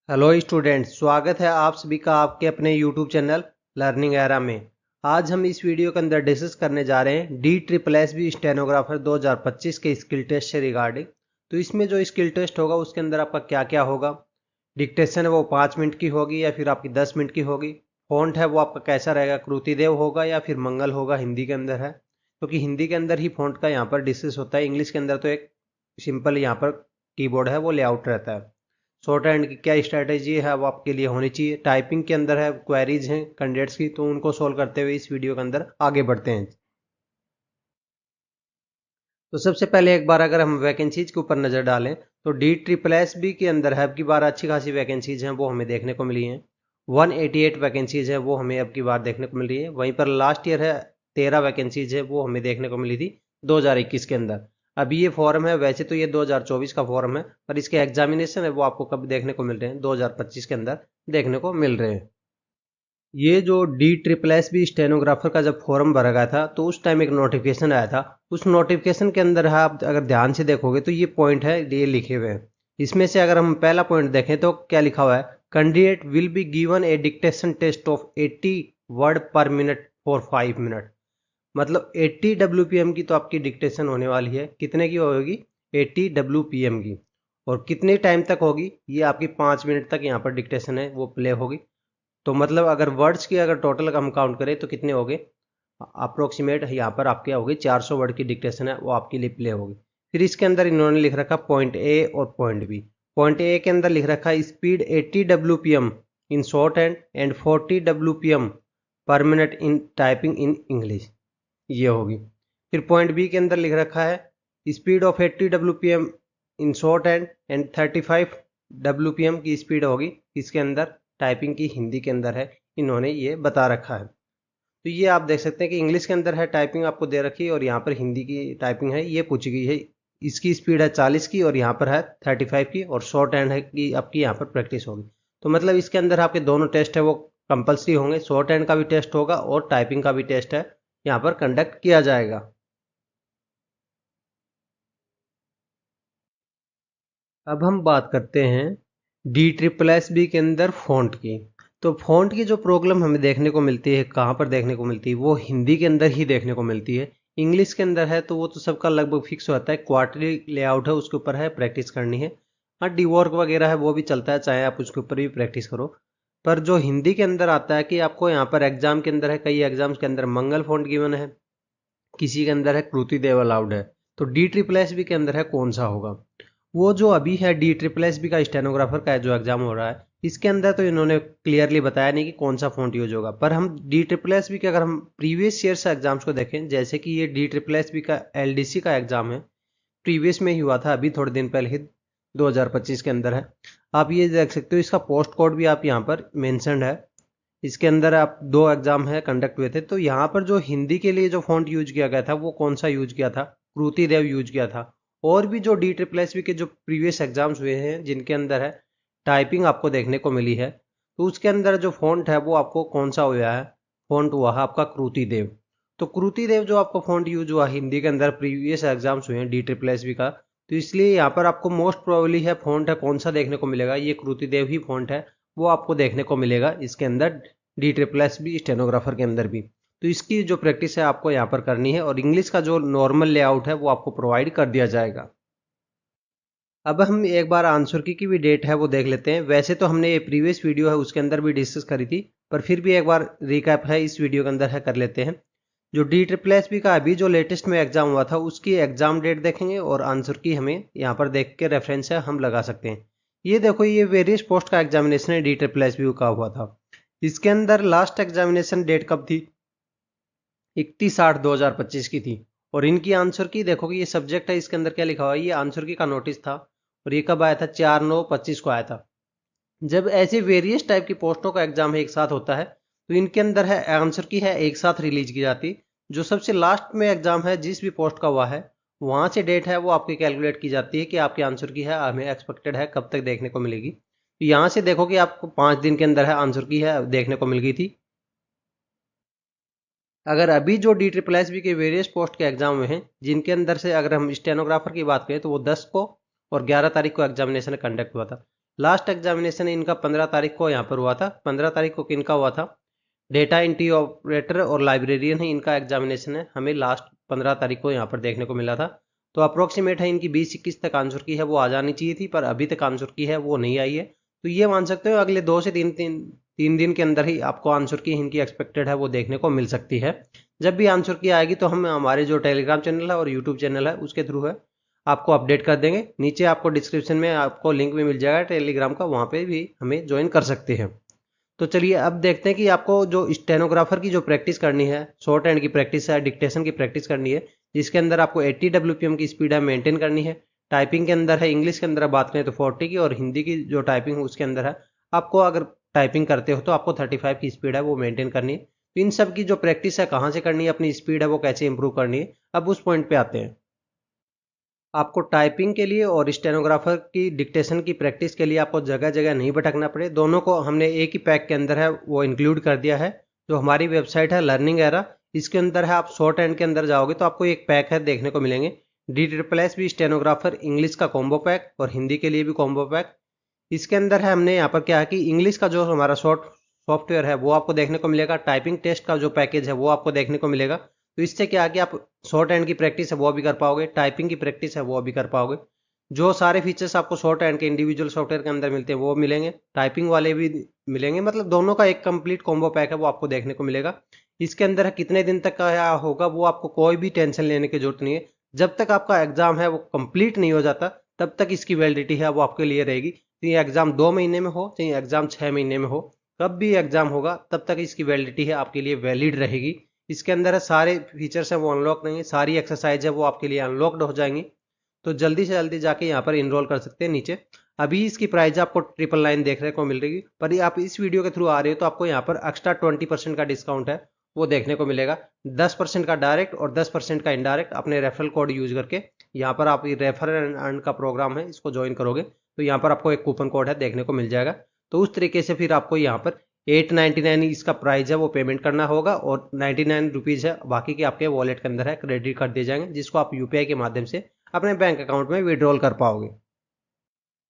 Hello students, स्वागत है आप सभी का आपके अपने यूट्यूब चैनल लर्निंग एरा में। आज हम इस वीडियो के अंदर डिस्कस करने जा रहे हैं DSSB स्टेनोग्राफर 2025 के स्किल टेस्ट से रिगार्डिंग। तो इसमें जो स्किल टेस्ट होगा उसके अंदर आपका क्या क्या होगा। डिक्टेशन है वो 5 मिनट की होगी या फिर आपकी 10 मिनट की होगी। फॉन्ट है वो आपका कैसा रहेगा, कृतिदेव होगा या फिर मंगल होगा, हिंदी के अंदर है क्योंकि हिंदी के अंदर ही फॉन्ट का यहाँ पर डिस्कस होता है। इंग्लिश के अंदर तो एक सिंपल यहाँ पर कीबोर्ड है वो लेआउट रहता है। शॉर्ट हैंड की क्या स्ट्रैटेजी है वो आपके लिए होनी चाहिए। टाइपिंग के अंदर है क्वेरीज हैं कैंडिडेट्स की, तो उनको सोल्व करते हुए इस वीडियो के अंदर आगे बढ़ते हैं। तो सबसे पहले एक बार अगर हम वैकेंसीज के ऊपर नज़र डालें तो DSSB के अंदर है अब की बार अच्छी खासी वैकेंसीज हैं वो हमें देखने को मिली हैं। 188 वैकेंसीज है वो हमें अब की बार देखने को मिल रही है। वहीं पर लास्ट ईयर है 13 वैकेंसीज है वो हमें देखने को मिली थी 2021 के अंदर। अभी ये फॉर्म है, वैसे तो ये 2024 का फॉर्म है पर इसके एग्जामिनेशन है वो आपको कब देखने को मिल रहे हैं, 2025 के अंदर देखने को मिल रहे हैं। ये जो DSSB स्टेनोग्राफर का जब फॉर्म भरा गया था तो उस टाइम एक नोटिफिकेशन आया था। उस नोटिफिकेशन के अंदर है, आप अगर ध्यान से देखोगे तो ये पॉइंट है, ये लिखे हुए हैं। इसमें से अगर हम पहला पॉइंट देखें तो क्या लिखा हुआ है, candidate will be given a dictation test of 80 word per minute for 5 minute. मतलब 80 WPM की तो आपकी डिक्टेशन होने वाली है। कितने की होगी? 80 WPM की। और कितने टाइम तक होगी? ये आपकी 5 मिनट तक यहाँ पर डिक्टेशन है वो प्ले होगी। तो मतलब अगर वर्ड्स की अगर टोटल हम काउंट करें तो कितने हो गए, अप्रोक्सीमेट यहाँ पर आपके होगी 400 वर्ड की डिक्टेशन है वो आपके लिए प्ले होगी। फिर इसके अंदर इन्होंने लिख रखा पॉइंट ए और पॉइंट बी। पॉइंट ए के अंदर लिख रखा speed 80 WPM in short and 40 WPM पर minute in typing in English, ये होगी। फिर पॉइंट बी के अंदर लिख रखा है speed of 80 WPM in short and 35 WPM की स्पीड होगी इसके अंदर टाइपिंग की, हिंदी के अंदर है, इन्होंने ये बता रखा है। तो ये आप देख सकते हैं कि इंग्लिश के अंदर है टाइपिंग आपको दे रखी है और यहाँ पर हिंदी की टाइपिंग है ये पूछी गई है। इसकी स्पीड है 40 की और यहाँ पर है 35 की, और शॉर्ट हैंड है कि आपकी यहाँ पर प्रैक्टिस होगी। तो मतलब इसके अंदर आपके दोनों टेस्ट है वो कंपलसरी होंगे। शॉर्ट हैंड का भी टेस्ट होगा और टाइपिंग का भी टेस्ट है यहाँ पर कंडक्ट किया जाएगा। अब हम बात करते हैं DSSB के अंदर फ़ॉन्ट की। तो फ़ॉन्ट की जो प्रॉब्लम हमें देखने को मिलती है, कहाँ पर देखने को मिलती है, वो हिंदी के अंदर ही देखने को मिलती है। इंग्लिश के अंदर है तो वो तो सबका लगभग फिक्स होता है, क्वार्टरली लेआउट है उसके ऊपर है प्रैक्टिस करनी है। हाँ, डीवर्क वगैरह है वो भी चलता है, चाहे आप उसके ऊपर भी प्रैक्टिस करो। पर जो हिंदी के अंदर आता है कि आपको यहाँ पर एग्जाम के अंदर है, कई एग्जाम्स के अंदर मंगल फ़ॉन्ट गिवन है, किसी के अंदर है कृतिदेव अलाउड है। तो DSSB के अंदर है कौन सा होगा? वो जो अभी है DSSB का स्टेनोग्राफर का जो एग्जाम हो रहा है इसके अंदर तो इन्होंने क्लियरली बताया नहीं कि कौन सा फ़ॉन्ट यूज होगा। पर हम DSSB के अगर हम प्रीवियस ईयर से एग्जाम्स को देखें, जैसे कि ये DSSB का LDC का एग्जाम है, प्रीवियस में ही हुआ था अभी थोड़े दिन पहले ही, 2025 के अंदर है। आप ये देख सकते हो इसका पोस्ट कोड भी आप यहाँ पर मेंशन्ड है। इसके अंदर आप दो एग्जाम है कंडक्ट हुए थे, तो यहाँ पर जो हिंदी के लिए जो फॉन्ट यूज किया गया था वो कौन सा यूज किया था? कृतिदेव यूज किया था। और भी जो DSSB के जो प्रीवियस एग्जाम्स हुए हैं जिनके अंदर है टाइपिंग आपको देखने को मिली है, तो उसके अंदर जो फॉन्ट है वो आपको कौन सा हुआ है? फॉन्ट हुआ है आपका कृतिदेव। तो कृतिदेव जो आपका फॉन्ट यूज हुआ हिंदी के अंदर प्रीवियस एग्जाम्स हुए हैं DSSB का, तो इसलिए यहाँ पर आपको मोस्ट प्रोबेबली है फॉन्ट है कौन सा देखने को मिलेगा, ये कृतिदेव ही फॉन्ट है वो आपको देखने को मिलेगा इसके अंदर DSSB स्टेनोग्राफर के अंदर भी। तो इसकी जो प्रैक्टिस है आपको यहाँ पर करनी है और इंग्लिश का जो नॉर्मल लेआउट है वो आपको प्रोवाइड कर दिया जाएगा। अब हम एक बार आंसर की भी डेट है वो देख लेते हैं। वैसे तो हमने ये प्रीवियस वीडियो है उसके अंदर भी डिस्कस करी थी, पर फिर भी एक बार रिकैप है इस वीडियो के अंदर है कर लेते हैं। जो DSSB का अभी जो लेटेस्ट में एग्जाम हुआ था उसकी एग्जाम डेट देखेंगे और आंसर की हमें यहाँ पर देख के रेफरेंस है हम लगा सकते हैं। ये देखो, ये वेरियस पोस्ट का एग्जामिनेशन है DSSB का हुआ था। इसके अंदर लास्ट एग्जामिनेशन डेट कब थी? 31/8/2025 की थी। और इनकी आंसर की देखो कि ये सब्जेक्ट है, इसके अंदर क्या लिखा हुआ है, ये आंसर की का नोटिस था और ये कब आया था? 4/9/25 को आया था। जब ऐसे वेरियस टाइप की पोस्टों का एग्जाम है एक साथ होता है तो इनके अंदर है आंसर की है एक साथ रिलीज की जाती। जो सबसे लास्ट में एग्जाम है जिस भी पोस्ट का हुआ है वहां से डेट है वो आपकी कैलकुलेट की जाती है कि आपकी आंसर की है हमें एक्सपेक्टेड है कब तक देखने को मिलेगी। तो यहाँ से देखो कि आपको 5 दिन के अंदर है आंसर की है देखने को मिल गई थी। अगर अभी जो DSSB के वेरियस पोस्ट के एग्जाम हुए हैं जिनके अंदर से अगर हम स्टेनोग्राफर की बात करें तो वो 10 को और 11 तारीख को एग्जामिनेशन कंडक्ट हुआ था। लास्ट एग्जामिनेशन इनका 15 तारीख को यहाँ पर हुआ था। 15 तारीख को किनका हुआ था? डेटा एंट्री ऑपरेटर और लाइब्रेरियन है, इनका एग्जामिनेशन है, हमें लास्ट 15 तारीख को यहाँ पर देखने को मिला था। तो अप्रोक्सीमेट है इनकी 20-21 तक आंसर की है वो आ जानी चाहिए थी, पर अभी तक आंसर की है वो नहीं आई है। तो ये मान सकते हो अगले 2 से 3 दिन के अंदर ही आपको आंसर की इनकी एक्सपेक्टेड है वो देखने को मिल सकती है। जब भी आंसर की आएगी तो हम हमारे जो टेलीग्राम चैनल है और यूट्यूब चैनल है उसके थ्रू है आपको अपडेट कर देंगे। नीचे आपको डिस्क्रिप्शन में आपको लिंक भी मिल जाएगा टेलीग्राम का, वहाँ पे भी हमें ज्वाइन कर सकते हैं। तो चलिए अब देखते हैं कि आपको जो स्टेनोग्राफर की जो प्रैक्टिस करनी है, शॉर्ट हैंड की प्रैक्टिस है, डिक्टेशन की प्रैक्टिस करनी है, जिसके अंदर आपको 80 WPM की स्पीड है मेंटेन करनी है। टाइपिंग के अंदर है, इंग्लिश के अंदर बात करें तो 40 की, और हिंदी की जो टाइपिंग है उसके अंदर है आपको, अगर टाइपिंग करते हो तो आपको 35 की स्पीड है वो मेंटेन करनी है। तो इन सब की जो प्रैक्टिस है कहाँ से करनी है, अपनी स्पीड है वो कैसे इंप्रूव करनी है, अब उस पॉइंट पे आते हैं। आपको टाइपिंग के लिए और स्टेनोग्राफर की डिक्टेशन की प्रैक्टिस के लिए आपको जगह जगह नहीं भटकना पड़े, दोनों को हमने एक ही पैक के अंदर है वो इंक्लूड कर दिया है। जो हमारी वेबसाइट है लर्निंग एरा, इसके अंदर है आप शॉर्ट हैंड के अंदर जाओगे तो आपको एक पैक है देखने को मिलेंगे, DSSS स्टेनोग्राफर इंग्लिश का कॉम्बो पैक और हिंदी के लिए भी कॉम्बो पैक। इसके अंदर है हमने यहाँ पर क्या है कि इंग्लिश का जो हमारा सॉफ्टवेयर है वो आपको देखने को मिलेगा, टाइपिंग टेस्ट का जो पैकेज है वो आपको देखने को मिलेगा। तो इससे क्या है कि आप शॉर्ट हैंड की प्रैक्टिस है वो भी कर पाओगे, टाइपिंग की प्रैक्टिस है वो भी कर पाओगे। जो सारे फीचर्स आपको शॉर्ट हैंड के इंडिविजुअल सॉफ्टवेयर के अंदर मिलते हैं वो मिलेंगे, टाइपिंग वाले भी मिलेंगे, मतलब दोनों का एक कंप्लीट कॉम्बो पैक है वो आपको देखने को मिलेगा। इसके अंदर है कितने दिन तक का होगा वो आपको कोई भी टेंशन लेने की जरूरत नहीं है। जब तक आपका एग्जाम है वो कंप्लीट नहीं हो जाता तब तक इसकी वैलिडिटी है वो आपके लिए रहेगी। चाहे एग्जाम 2 महीने में हो, चाहे एग्जाम 6 महीने में हो, कब भी एग्जाम होगा तब तक इसकी वैलिडिटी है आपके लिए वैलिड रहेगी। इसके अंदर है सारे फीचर्स हैं वो अनलॉक नहीं है, सारी एक्सरसाइज है वो आपके लिए अनलॉक्ड हो जाएंगी। तो जल्दी से जल्दी जाके यहाँ पर इनरोल कर सकते हैं नीचे। अभी इसकी प्राइस आपको 999 देखने को मिल रही है, पर ये आप इस वीडियो के थ्रू आ रहे हो तो आपको यहाँ पर एक्स्ट्रा 20% का डिस्काउंट है वो देखने को मिलेगा। 10% का डायरेक्ट और 10% का इनडायरेक्ट अपने रेफरल कोड यूज करके यहाँ पर आप रेफर एंड अर्न का प्रोग्राम है इसको ज्वाइन करोगे तो यहाँ पर आपको एक कूपन कोड है देखने को मिल जाएगा। तो उस तरीके से फिर आपको यहाँ पर 899 इसका प्राइस है वो पेमेंट करना होगा और 99 रुपीज़ है बाकी के आपके वॉलेट के अंदर है क्रेडिट कर दिए जाएंगे, जिसको आप UPI के माध्यम से अपने बैंक अकाउंट में विड्रॉल कर पाओगे।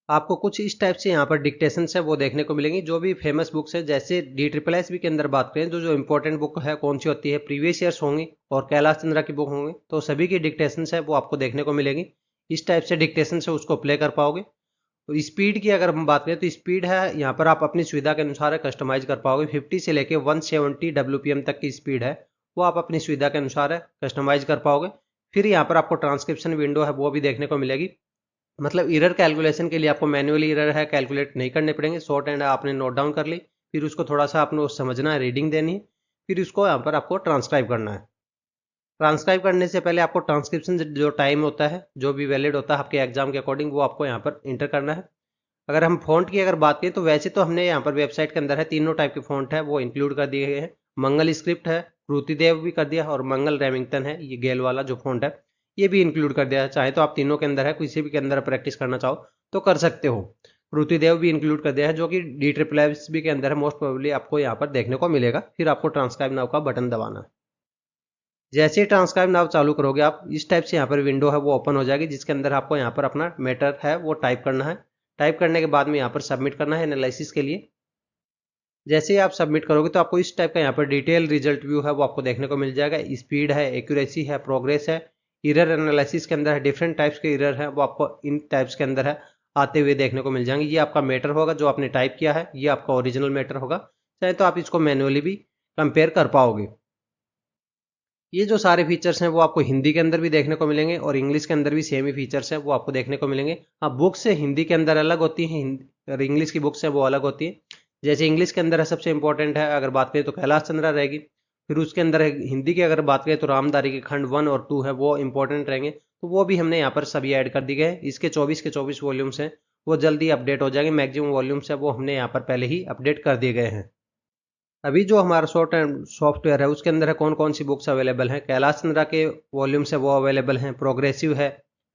आपको कुछ इस टाइप से यहाँ पर डिक्टेशन है वो देखने को मिलेंगी, जो भी फेमस बुक्स है जैसे DSSS की अंदर बात करें तो जो इंपॉर्टेंट बुक है कौन सी होती है, प्रीवियस ईयर्स होंगी और कैलाश चंद्रा की बुक होंगी, तो सभी की डिक्टेशन है वो आपको देखने को मिलेंगी। इस टाइप से डिक्टेशन से उसको प्ले कर पाओगे। तो स्पीड की अगर हम बात करें तो स्पीड है यहाँ पर आप अपनी सुविधा के अनुसार कस्टमाइज कर पाओगे। 50 से लेके 170 WPM तक की स्पीड है वो आप अपनी सुविधा के अनुसार कस्टमाइज कर पाओगे। फिर यहाँ पर आपको ट्रांसक्रिप्शन विंडो है वो भी देखने को मिलेगी, मतलब इरर कैलकुलेशन के लिए आपको मैन्युअली इरर है कैलकुलेट नहीं करने पड़ेंगे, शॉर्ट हैंड आपने नोट डाउन कर ली, फिर उसको थोड़ा सा आपको समझना है, रीडिंग देनी है, फिर उसको यहाँ पर आपको ट्रांसक्राइब करना है। ट्रांसक्राइब करने से पहले आपको ट्रांसक्रिप्शन जो टाइम होता है जो भी वैलिड होता है आपके एग्जाम के अकॉर्डिंग वो आपको यहाँ पर इंटर करना है। अगर हम फ़ॉन्ट की अगर बात करें तो वैसे तो हमने यहाँ पर वेबसाइट के अंदर है तीनों टाइप के फ़ॉन्ट है वो इंक्लूड कर दिए गए हैं। मंगल स्क्रिप्ट है, कृतिदेव भी कर दिया, और मंगल रेमिंगटन है, ये गेल वाला जो फ़ॉन्ट है ये भी इंक्लूड कर दिया है। चाहे तो आप तीनों के अंदर है, किसी भी के अंदर प्रैक्टिस करना चाहो तो कर सकते हो। कृतिदेव भी इंक्लूड कर दिया है जो कि DSSS के अंदर है, मोस्ट प्रोबेबली आपको यहाँ पर देखने को मिलेगा। फिर आपको ट्रांसक्राइब नाउ का बटन दबाना है। जैसे ही ट्रांसक्राइब नाउ चालू करोगे आप इस टाइप से यहाँ पर विंडो है वो ओपन हो जाएगी, जिसके अंदर आपको यहाँ पर अपना मैटर है वो टाइप करना है। टाइप करने के बाद में यहाँ पर सबमिट करना है एनालिसिस के लिए। जैसे ही आप सबमिट करोगे तो आपको इस टाइप का यहाँ पर डिटेल रिजल्ट व्यू है वो आपको देखने को मिल जाएगा। स्पीड है, एक्यूरेसी है, प्रोग्रेस है, इरर एनालिसिस के अंदर है, डिफरेंट टाइप्स के इरर है वो आपको इन टाइप्स के अंदर है आते हुए देखने को मिल जाएंगे। ये आपका मैटर होगा जो आपने टाइप किया है, ये आपका ओरिजिनल मैटर होगा, चाहे तो आप इसको मैनुअली भी कंपेयर कर पाओगे। ये जो सारे फीचर्स हैं वो आपको हिंदी के अंदर भी देखने को मिलेंगे और इंग्लिश के अंदर भी सेम ही फीचर्स हैं वो आपको देखने को मिलेंगे। हाँ, बुक्स से हिंदी के अंदर अलग होती हैं और इंग्लिश की बुक्स हैं वो अलग होती हैं। जैसे इंग्लिश के अंदर है सबसे इंपॉर्टेंट है अगर बात करें तो कैलाश चंद्रा रहेगी। फिर उसके अंदर है हिंदी की अगर बात करें तो रामधारी के खंड 1 और 2 है वो इंपॉर्टेंट रहेंगे, तो वो भी हमने यहाँ पर सभी ऐड कर दिए गए। इसके 24 के 24 वॉल्यूम्स हैं वो जल्दी अपडेट हो जाएंगे, मैक्सिमम वॉल्यूम्स है वो हमने यहाँ पर पहले ही अपडेट कर दिए गए हैं। अभी जो हमारा शॉर्ट एंड सॉफ्टवेयर है उसके अंदर है कौन कौन सी बुक्स अवेलेबल हैं। कैलाश चंद्रा के वॉल्यूम्स है वो अवेलेबल हैं, प्रोग्रेसिव है,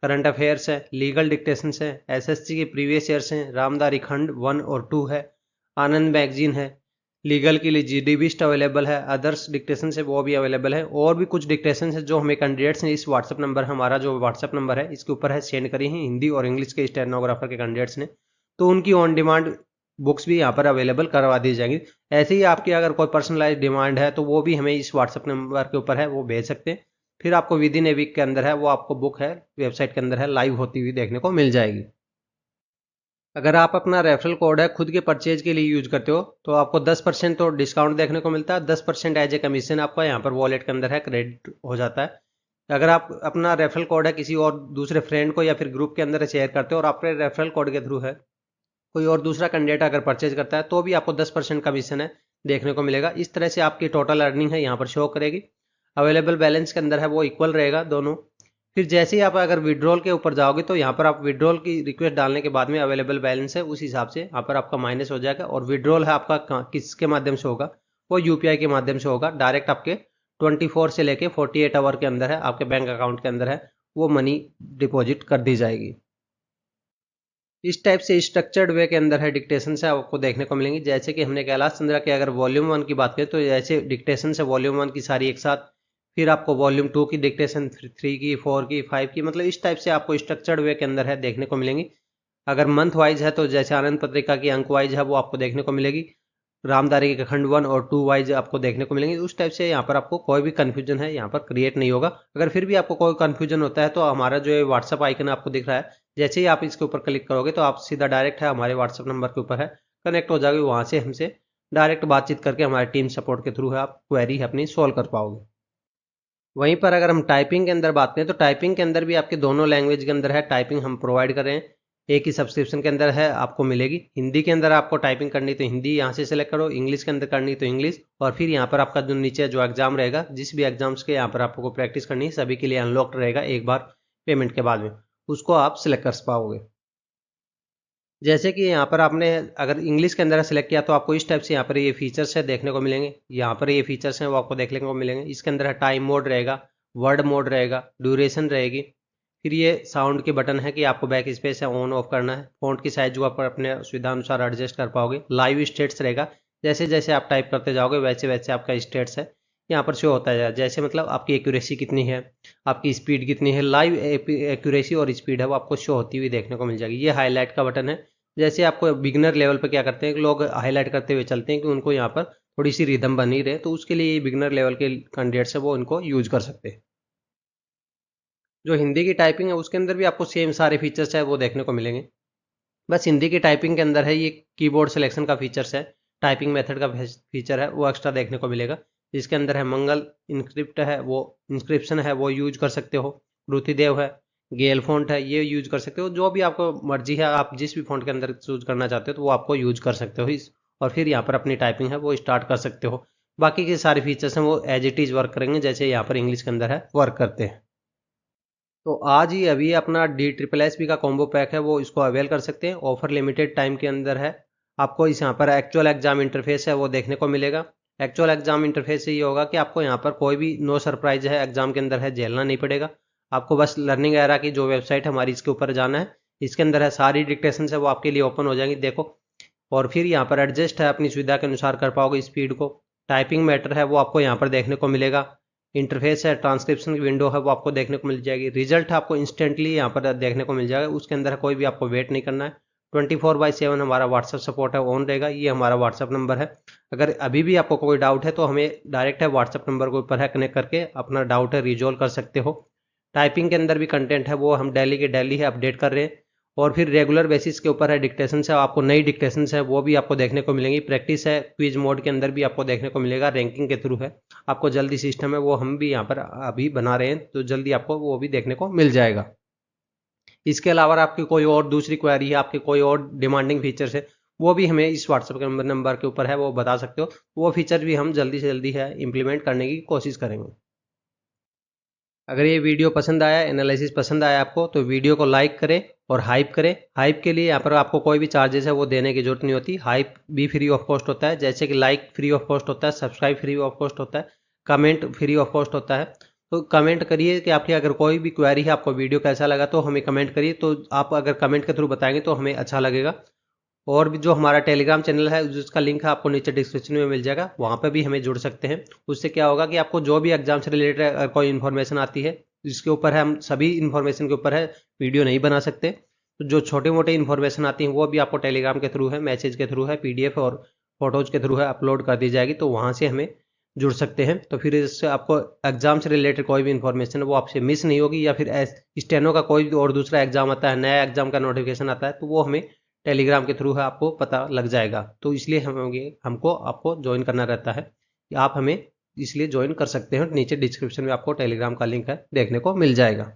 करंट अफेयर्स है, लीगल डिक्टेशंस है, SSC के प्रीवियस ईयर्स हैं, रामधारी खंड 1 और 2 है, आनंद मैगजीन है, लीगल के लिए GDBist अवेलेबल है, अदर्स डिक्टेशन है वो भी अवेलेबल है, और भी कुछ डिक्टेशन है जो हमें कैंडिडेट्स ने इस व्हाट्सअप नंबर हमारा जो व्हाट्सअप नंबर है इसके ऊपर है सेंड करी है हिंदी और इंग्लिश के स्टेनोग्राफर के कैंडिडेट्स ने। तो उनकी ऑन डिमांड बुक्स भी यहाँ पर अवेलेबल करवा दी जाएंगी। ऐसे ही आपकी अगर कोई पर्सनलाइज डिमांड है तो वो भी हमें इस व्हाट्सएप नंबर के ऊपर है वो भेज सकते हैं। फिर आपको विद इन ए वीक के अंदर है वो आपको बुक है वेबसाइट के अंदर है लाइव होती हुई देखने को मिल जाएगी। अगर आप अपना रेफरल कोड है खुद के परचेज के लिए यूज करते हो तो आपको 10% तो डिस्काउंट देखने को मिलता है, 10% एज ए कमीशन आपका यहाँ पर वॉलेट के अंदर है क्रेडिट हो जाता है। अगर आप अपना रेफरल कोड है किसी और दूसरे फ्रेंड को या फिर ग्रुप के अंदर शेयर करते हो और आपके रेफरल कोड के थ्रू है कोई और दूसरा कैंडिडेट अगर परचेज करता है तो भी आपको 10% कमीशन है देखने को मिलेगा। इस तरह से आपकी टोटल अर्निंग है यहाँ पर शो करेगी। अवेलेबल बैलेंस के अंदर है वो इक्वल रहेगा दोनों। फिर जैसे ही आप अगर विड्रॉल के ऊपर जाओगे तो यहाँ पर आप विड्रॉल की रिक्वेस्ट डालने के बाद में अवेलेबल बैलेंस है उस हिसाब से यहाँ पर आपका माइनस हो जाएगा। और विड्रॉल है आपका किसके माध्यम से होगा, वो यूपीआई के माध्यम से होगा। डायरेक्ट आपके 24 से लेके 48 आवर के अंदर है आपके बैंक अकाउंट के अंदर है वो मनी डिपॉजिट कर दी जाएगी। इस टाइप से स्ट्रक्चर्ड वे के अंदर है डिक्टेशन से आपको देखने को मिलेंगी। जैसे कि हमने कैलाश चंद्रा के अगर वॉल्यूम 1 की बात करें तो जैसे डिक्टेशन से वॉल्यूम 1 की सारी एक साथ, फिर आपको वॉल्यूम 2 की डिक्टेशन 3 की 4 की 5 की, मतलब इस टाइप से आपको स्ट्रक्चर्ड वे के अंदर है देखने को मिलेंगी। अगर मंथ वाइज है तो जैसे आनंद पत्रिका की अंक वाइज है वो आपको देखने को मिलेगी। रामधारी के खंड 1 और 2 वाइज आपको देखने को मिलेंगे। उस टाइप से यहाँ पर आपको कोई भी कंफ्यूजन है यहाँ पर क्रिएट नहीं होगा। अगर फिर भी आपको कोई कंफ्यूजन होता है तो हमारा जो व्हाट्सअप आइकन आपको दिख रहा है, जैसे ही आप इसके ऊपर क्लिक करोगे तो आप सीधा डायरेक्ट है हमारे व्हाट्सअप नंबर के ऊपर है कनेक्ट हो जाओगे। वहाँ से हमसे डायरेक्ट बातचीत करके हमारे टीम सपोर्ट के थ्रू है आप क्वेरी अपनी सॉल्व कर पाओगे। वहीं पर अगर हम टाइपिंग के अंदर बात करें तो टाइपिंग के अंदर भी आपके दोनों लैंग्वेज के अंदर है टाइपिंग हम प्रोवाइड कर रहे हैं। एक ही सब्सक्रिप्शन के अंदर है आपको मिलेगी। हिंदी के अंदर आपको टाइपिंग करनी तो हिंदी यहाँ से सिलेक्ट करो, इंग्लिश के अंदर करनी तो इंग्लिश, और फिर यहाँ पर आपका जो नीचे जो एग्जाम रहेगा जिस भी एग्जाम्स के यहाँ पर आपको प्रैक्टिस करनी है सभी के लिए अनलॉक्ड रहेगा एक बार पेमेंट के बाद में, उसको आप सिलेक्ट कर पाओगे। जैसे कि यहाँ पर आपने अगर इंग्लिश के अंदर सेलेक्ट किया तो आपको इस टाइप से यहाँ पर ये फीचर्स है देखने को मिलेंगे। यहाँ पर ये फीचर्स हैं वो आपको देखने को मिलेंगे। इसके अंदर है टाइम मोड रहेगा, वर्ड मोड रहेगा, ड्यूरेशन रहेगी, फिर ये साउंड के बटन है कि आपको बैक स्पेस है ऑन ऑफ करना है, फ़ॉन्ट की साइज जो आप अपने सुविधा अनुसार एडजस्ट कर पाओगे। लाइव स्टेट्स रहेगा, जैसे जैसे आप टाइप करते जाओगे वैसे वैसे आपका स्टेट्स है यहाँ पर शो होता है। जैसे मतलब आपकी एक्यूरेसी कितनी है, आपकी स्पीड कितनी है, लाइव एक्यूरेसी और स्पीड है वो आपको शो होती हुई देखने को मिल जाएगी। ये हाईलाइट का बटन है। जैसे आपको बिगिनर लेवल पर क्या करते हैं लोग हाईलाइट करते हुए चलते हैं कि उनको यहाँ पर थोड़ी सी रिदम बनी रहे, तो उसके लिए ये बिगिनर लेवल के कैंडिडेट्स है वो इनको यूज कर सकते हैं। जो हिंदी की टाइपिंग है उसके अंदर भी आपको सेम सारे फीचर्स है वो देखने को मिलेंगे। बस हिंदी की टाइपिंग के अंदर है ये कीबोर्ड सिलेक्शन का फीचर्स है, टाइपिंग मेथड का फीचर है वो एक्स्ट्रा देखने को मिलेगा। जिसके अंदर है मंगल इंक्रिप्ट है वो इंस्क्रिप्शन है वो यूज कर सकते हो, रुतिदेव है, गेल फॉन्ट है ये यूज कर सकते हो। जो भी आपको मर्जी है आप जिस भी फॉन्ट के अंदर चूज करना चाहते हो तो वो आपको यूज कर सकते हो इस, और फिर यहाँ पर अपनी टाइपिंग है वो स्टार्ट कर सकते हो। बाकी के सारे फीचर्स हैं वो एज इट इज वर्क करेंगे जैसे यहाँ पर इंग्लिश के अंदर है वर्क करते हैं। तो आज ही अभी अपना DSSS का कॉम्बो पैक है वो इसको अवेल कर सकते हैं। ऑफर लिमिटेड टाइम के अंदर है। आपको इस यहाँ पर एक्चुअल एग्जाम इंटरफेस है वो देखने को मिलेगा। एक्चुअल एग्जाम इंटरफेस से ये होगा कि आपको यहाँ पर कोई भी नो सरप्राइज है एग्जाम के अंदर है झेलना नहीं पड़ेगा। आपको बस लर्निंग एरा की जो वेबसाइट है हमारी इसके ऊपर जाना है, इसके अंदर है सारी डिक्टेशन है वो आपके लिए ओपन हो जाएंगी देखो, और फिर यहाँ पर एडजस्ट है अपनी सुविधा के अनुसार कर पाओगे स्पीड को। टाइपिंग मैटर है वो आपको यहाँ पर देखने को मिलेगा। इंटरफेस है, ट्रांसक्रिप्शन की विंडो है वो आपको देखने को मिल जाएगी। रिजल्ट आपको इंस्टेंटली यहाँ पर देखने को मिल जाएगा, उसके अंदर कोई भी आपको वेट नहीं करना है। 24/7 हमारा व्हाट्सअप सपोर्ट है ऑन रहेगा। ये हमारा व्हाट्सअप नंबर है। अगर अभी भी आपको कोई डाउट है तो हमें डायरेक्ट है व्हाट्सअप नंबर के ऊपर है कनेक्ट करके अपना डाउट है रिजोल्व कर सकते हो। टाइपिंग के अंदर भी कंटेंट है वो हम डेली के डेली है अपडेट कर रहे हैं, और फिर रेगुलर बेसिस के ऊपर है डिक्टेशन है आपको नई डिक्टेशन है वो भी आपको देखने को मिलेंगी। प्रैक्टिस है क्विज मोड के अंदर भी आपको देखने को मिलेगा, रैंकिंग के थ्रू है आपको जल्दी सिस्टम है वो हम भी यहाँ पर अभी बना रहे हैं तो जल्दी आपको वो भी देखने को मिल जाएगा। इसके अलावा आपकी कोई और दूसरी क्वेरी है, आपके कोई और डिमांडिंग फीचर्स है वो भी हमें इस व्हाट्सएप नंबर के ऊपर है वो बता सकते हो। वो फीचर भी हम जल्दी से जल्दी है इम्प्लीमेंट करने की कोशिश करेंगे। अगर ये वीडियो पसंद आया, एनालिसिस पसंद आया आपको तो वीडियो को लाइक करें और हाइप करें। हाइप के लिए यहाँ पर आपको कोई भी चार्जेस है वो देने की जरूरत नहीं होती। हाइप भी फ्री ऑफ कॉस्ट होता है, जैसे कि लाइक फ्री ऑफ कॉस्ट होता है, सब्सक्राइब फ्री ऑफ कॉस्ट होता है, कमेंट फ्री ऑफ कॉस्ट होता है। तो कमेंट करिए कि आपकी अगर कोई भी क्वेरी है, आपको वीडियो कैसा लगा तो हमें कमेंट करिए। तो आप अगर कमेंट के थ्रू बताएंगे तो हमें अच्छा लगेगा। और भी जो हमारा टेलीग्राम चैनल है जिसका लिंक है आपको नीचे डिस्क्रिप्शन में मिल जाएगा, वहाँ पे भी हमें जुड़ सकते हैं। उससे क्या होगा कि आपको जो भी एग्जाम से रिलेटेड कोई इन्फॉर्मेशन आती है जिसके ऊपर है हम सभी इन्फॉर्मेशन के ऊपर है वीडियो नहीं बना सकते, तो जो छोटे मोटे इन्फॉर्मेशन आती हैं वो भी आपको टेलीग्राम के थ्रू है, मैसेज के थ्रू है, पीडीएफ और फोटोज के थ्रू है अपलोड कर दी जाएगी, तो वहाँ से हमें जुड़ सकते हैं। तो फिर इससे आपको एग्जाम से रिलेटेड कोई भी इन्फॉर्मेशन है वो आपसे मिस नहीं होगी, या फिर स्टेनो का कोई और दूसरा एग्जाम आता है, नया एग्जाम का नोटिफिकेशन आता है, तो वो हमें टेलीग्राम के थ्रू है आपको पता लग जाएगा। तो इसलिए हमको आपको ज्वाइन करना रहता है, आप हमें इसलिए ज्वाइन कर सकते हैं। नीचे डिस्क्रिप्शन में आपको टेलीग्राम का लिंक है, देखने को मिल जाएगा।